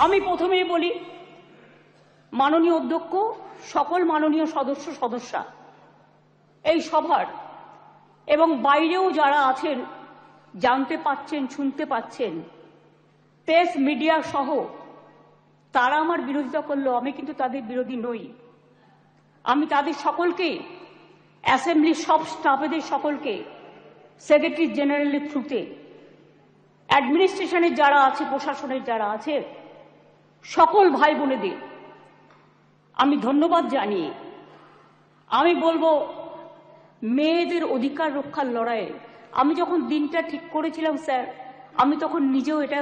আমি প্রথমেই বলি, মাননীয় অধ্যক্ষ, সকল মাননীয় সদস্যা এই সভার এবং বাইরেও যারা আছেন, জানতে পাচ্ছেন, শুনতে পাচ্ছেন, প্রেস মিডিয়া সহ তারা আমার বিরোধিতা করলো, আমি কিন্তু তাদের বিরোধী নই। আমি তাদের সকলকে, অ্যাসেম্বলির সব স্টাফেদের সকলকে, সেক্রেটারি জেনারেলের থ্রুতে, অ্যাডমিনিস্ট্রেশনের যারা আছে, প্রশাসনের যারা আছে, সকল ভাই বোনেদের আমি ধন্যবাদ জানিয়ে আমি বলবো, মেয়েদের অধিকার রক্ষার লড়াইয়ে আমি যখন দিনটা ঠিক করেছিলাম স্যার, আমি তখন নিজেও এটা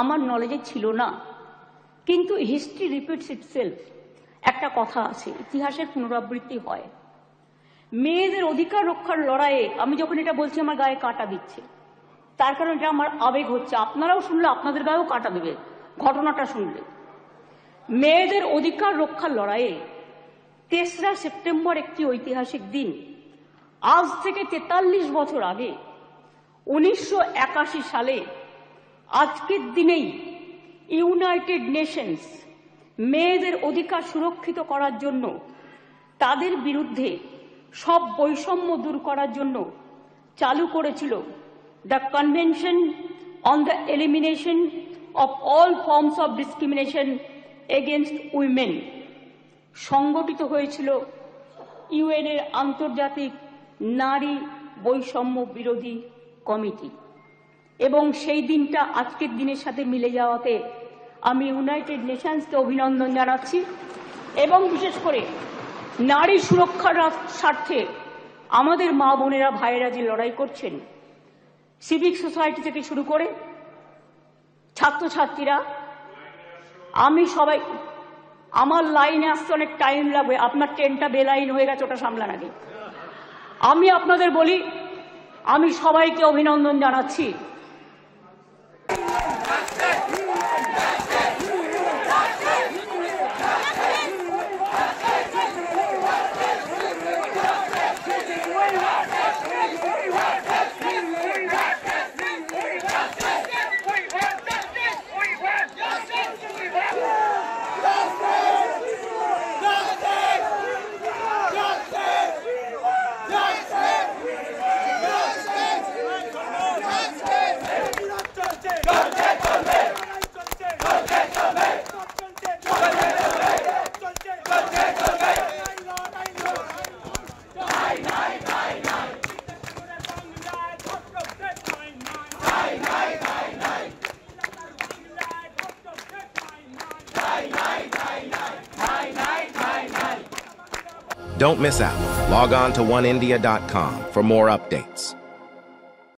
আমার নলেজে ছিল না, কিন্তু হিস্ট্রি রিপিটস ইটসেলফ। একটা কথা আছে, ইতিহাসের পুনরাবৃত্তি হয়। মেয়েদের অধিকার রক্ষার লড়াইয়ে আমি যখন এটা বলছি, আমার গায়ে কাঁটা দিচ্ছে, তার কারণ এটা আমার আবেগ হচ্ছে। আপনারাও শুনলে আপনাদের গায়েও কাঁটা দেবে ঘটনাটা শুনলে। মেয়েদের অধিকার রক্ষার লড়াইয়ে ৩রা সেপ্টেম্বর একটি ঐতিহাসিক দিন। আজ থেকে ৪৩ বছর আগে ১৯৮১ সালে আজকের দিনেই ইউনাইটেড নেশনস মেয়েদের অধিকার সুরক্ষিত করার জন্য, তাদের বিরুদ্ধে সব বৈষম্য দূর করার জন্য চালু করেছিল the convention on the elimination of all forms of discrimination against women. সংগঠিত হয়েছিল ইউএনের আন্তর্জাতিক নারী বৈষম্য বিরোধী কমিটি, এবং সেই দিনটা আজকের দিনের সাথে মিলে যাওয়াতে আমি ইউনাইটেড নেশনসকে অভিনন্দন জানাচ্ছি। এবং বিশেষ করে নারী সুরক্ষার স্বার্থে আমাদের মা বোনেরা, ভাইয়েরা যে লড়াই করছেন, সিভিক সোসাইটি থেকে শুরু করে ছাত্রছাত্রীরা, আমি সবাই, আমার লাইনে আসতে অনেক টাইম লাগবে, আপনার ট্রেনটা বেলাইন হয়ে গেছে, ওটা সামলান আগে। আমি আপনাদের বলি, আমি সবাইকে অভিনন্দন জানাচ্ছি। Don't miss out. Log on to oneindia.com for more updates.